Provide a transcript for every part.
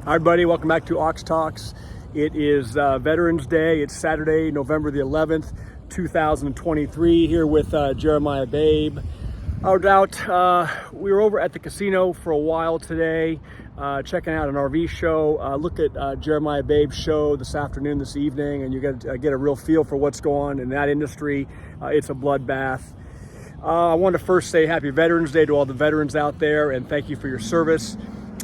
Hi, everybody. Welcome back to Ox Talks. It is Veterans Day. It's Saturday, November the 11th, 2023, here with Jeremiah Babe. No doubt, we were over at the casino for a while today, checking out an RV show. Look at Jeremiah Babe's show this afternoon, this evening, and you get a real feel for what's going on in that industry. It's a bloodbath. I want to first say Happy Veterans Day to all the veterans out there, and thank you for your service.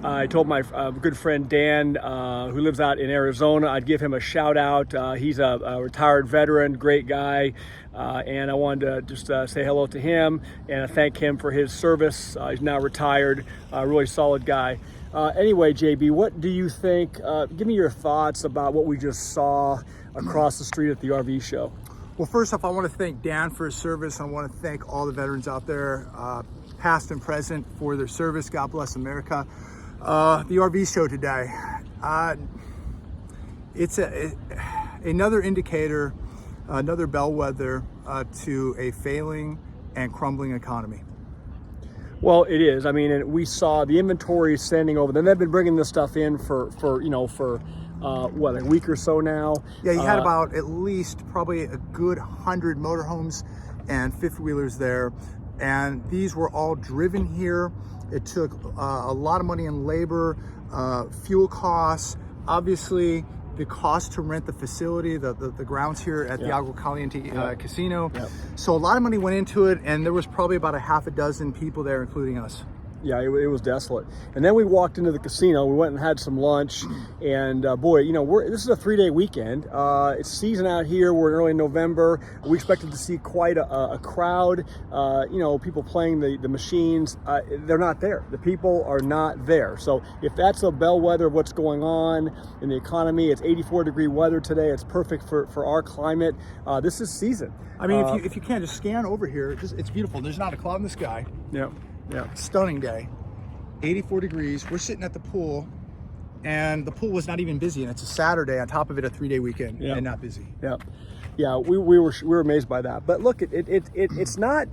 I told my good friend Dan, who lives out in Arizona, I'd give him a shout out. He's a retired veteran, great guy, and I wanted to just say hello to him and thank him for his service. He's now retired, really solid guy. Anyway, JB, what do you think? Give me your thoughts about what we just saw across the street at the RV show. Well, first off, I want to thank Dan for his service. I want to thank all the veterans out there, past and present, for their service. God bless America. The RV show today, it's another indicator, another bellwether to a failing and crumbling economy. Well, it is. I mean, we saw the inventory sending over. Then they've been bringing this stuff in for what, a week or so now. Yeah, you had about at least probably a good 100 motorhomes and fifth wheelers there, and these were all driven here. It took a lot of money in labor, fuel costs, obviously the cost to rent the facility, the grounds here at the Agua Caliente Casino. Yep. So a lot of money went into it, and there was probably about a half a dozen people there, including us. Yeah, it was desolate. And then we walked into the casino. We went and had some lunch, and boy, this is a 3-day weekend. It's season out here. We're in early November. We expected to see quite a crowd. People playing the machines. They're not there. The people are not there. So if that's a bellwether of what's going on in the economy, it's 84-degree weather today. It's perfect for our climate. This is season. I mean, if you can just scan over here, it's beautiful. There's not a cloud in the sky. Yeah. Yeah, stunning day, 84 degrees. We're sitting at the pool, and the pool was not even busy, and it's a Saturday. On top of it, a 3-day weekend, and not busy. Yeah. We were amazed by that. But look, it's not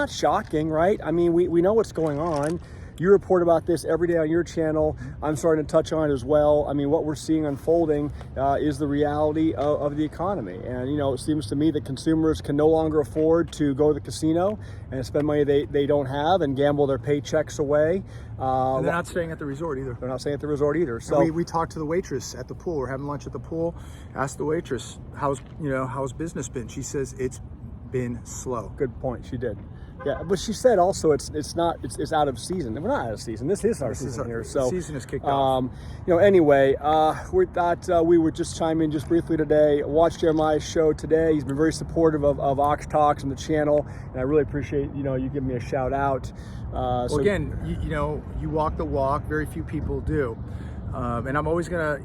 shocking, right? I mean, we know what's going on. You report about this every day on your channel. I'm starting to touch on it as well. I mean, what we're seeing unfolding is the reality of the economy. And, it seems to me that consumers can no longer afford to go to the casino and spend money they don't have and gamble their paychecks away. And they're not staying at the resort either. They're not staying at the resort either. So we talked to the waitress at the pool. We're having lunch at the pool. Asked the waitress, how's business been? She says it's been slow. Good point. She did. Yeah, but she said also it's out of season. We're not out of season. This is our season here. So season is kicked off. Anyway, we thought we would just chime in just briefly today. Watch Jeremiah's show today. He's been very supportive of Ox Talks and the channel, and I really appreciate you giving me a shout out. Well, again, you walk the walk. Very few people do, and I'm always gonna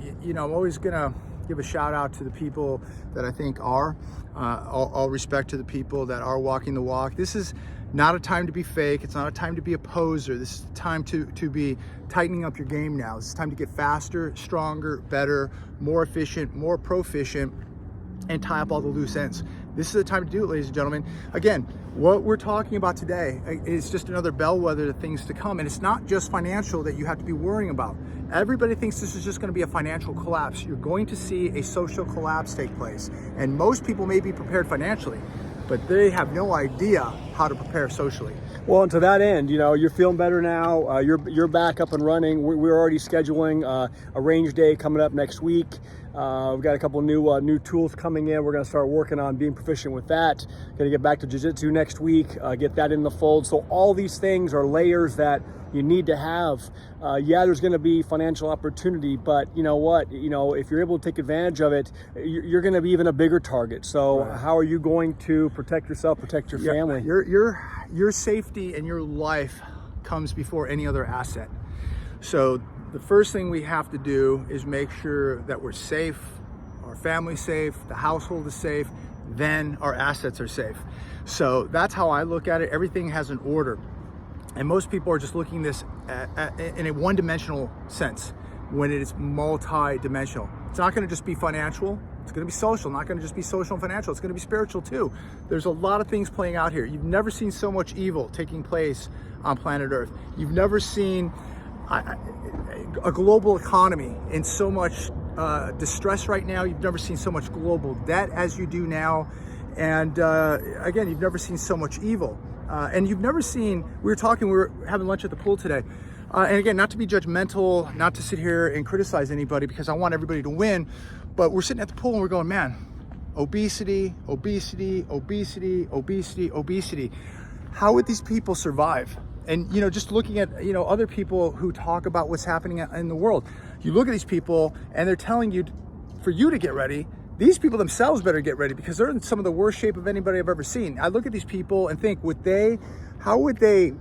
give a shout out to the people that I think are. All respect to the people that are walking the walk. This is not a time to be fake. It's not a time to be a poser. This is the time to be tightening up your game now. It's time to get faster, stronger, better, more efficient, more proficient, and tie up all the loose ends. This is the time to do it, ladies and gentlemen. Again, what we're talking about today is just another bellwether to things to come. And it's not just financial that you have to be worrying about. Everybody thinks this is just going to be a financial collapse. You're going to see a social collapse take place. And most people may be prepared financially, but they have no idea how to prepare socially. Well, and to that end, you're feeling better now. You're back up and running. We're already scheduling a range day coming up next week. We've got a couple new tools coming in. We're going to start working on being proficient with that. Going to get back to jiu-jitsu next week, get that in the fold. So all these things are layers that you need to have. There's going to be financial opportunity, but you know what? If you're able to take advantage of it, you're going to be even a bigger target. So how are you going to protect yourself, protect your family? Your safety and your life comes before any other asset. So the first thing we have to do is make sure that we're safe, our family's safe, the household is safe, then our assets are safe. So that's how I look at it. Everything has an order. And most people are just looking this in a one-dimensional sense when it is multi-dimensional. It's not going to just be financial. It's going to be social. Not going to just be social and financial. It's going to be spiritual too. There's a lot of things playing out here. You've never seen so much evil taking place on planet Earth. You've never seen a global economy and so much distress right now. You've never seen so much global debt as you do now. And again, you've never seen so much evil. And you've never seen, we were having lunch at the pool today. And again, not to be judgmental, not to sit here and criticize anybody, because I want everybody to win. But we're sitting at the pool and we're going, man, obesity, obesity, obesity, obesity, obesity. How would these people survive? And, you know, just looking at, you know, other people who talk about what's happening in the world, you look at these people and they're telling you, for you to get ready, these people themselves better get ready, because they're in some of the worst shape of anybody I've ever seen. I look at these people and think, how would they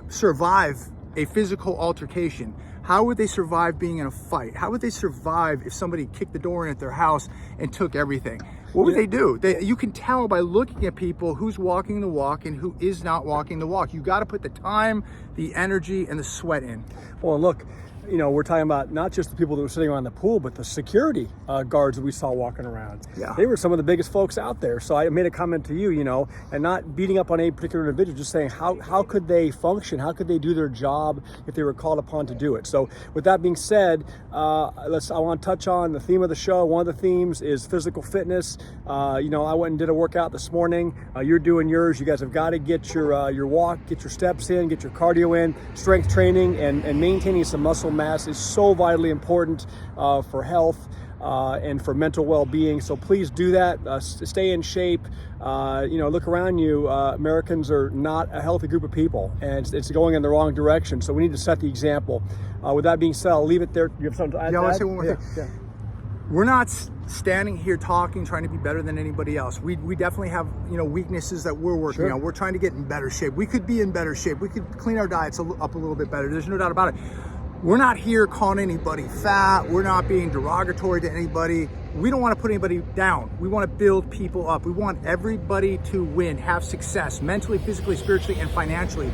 survive a physical altercation? How would they survive being in a fight? How would they survive if somebody kicked the door in at their house and took everything? What would they do? You can tell by looking at people who's walking the walk and who is not walking the walk. You got to put the time, the energy, and the sweat in. Well, look, you know, we're talking about not just the people that were sitting around the pool, but the security guards that we saw walking around. Yeah. They were some of the biggest folks out there. So I made a comment to you, you know, and not beating up on any particular individual, just saying how could they function? How could they do their job if they were called upon to do it? So with that being said, I want to touch on the theme of the show. One of the themes is physical fitness. You know, I went and did a workout this morning. You're doing yours. You guys have got to get your walk, get your steps in, get your cardio in. Strength training and maintaining some muscle mass is so vitally important for health and for mental well-being. So please do that. Stay in shape. You know, look around you. Americans are not a healthy group of people, and it's going in the wrong direction. So we need to set the example. With that being said, I'll leave it there. You have something to add? Yeah, I want to say one more thing. Yeah. We're not standing here talking, trying to be better than anybody else. We definitely have, you know, weaknesses that we're working on. We're trying to get in better shape. We could be in better shape. We could clean our diets up a little bit better. There's no doubt about it. We're not here calling anybody fat. We're not being derogatory to anybody. We don't want to put anybody down. We want to build people up. We want everybody to win, have success, mentally, physically, spiritually, and financially.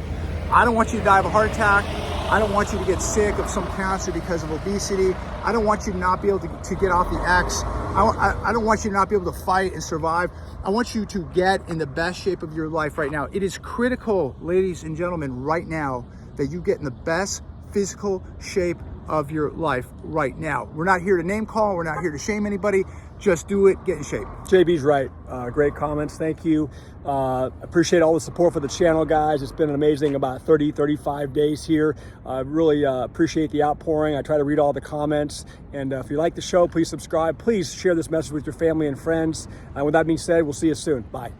I don't want you to die of a heart attack. I don't want you to get sick of some cancer because of obesity. I don't want you to not be able to get off the X. I don't want you to not be able to fight and survive. I want you to get in the best shape of your life right now. It is critical, ladies and gentlemen, right now, that you get in the best physical shape of your life right now. We're not here to name call. We're not here to shame anybody. Just do it. Get in shape. JB's right. Great comments. Thank you. Appreciate all the support for the channel, guys. It's been an amazing about 35 days here. Really appreciate the outpouring. I try to read all the comments. And if you like the show, please subscribe. Please share this message with your family and friends. With that being said, we'll see you soon. Bye.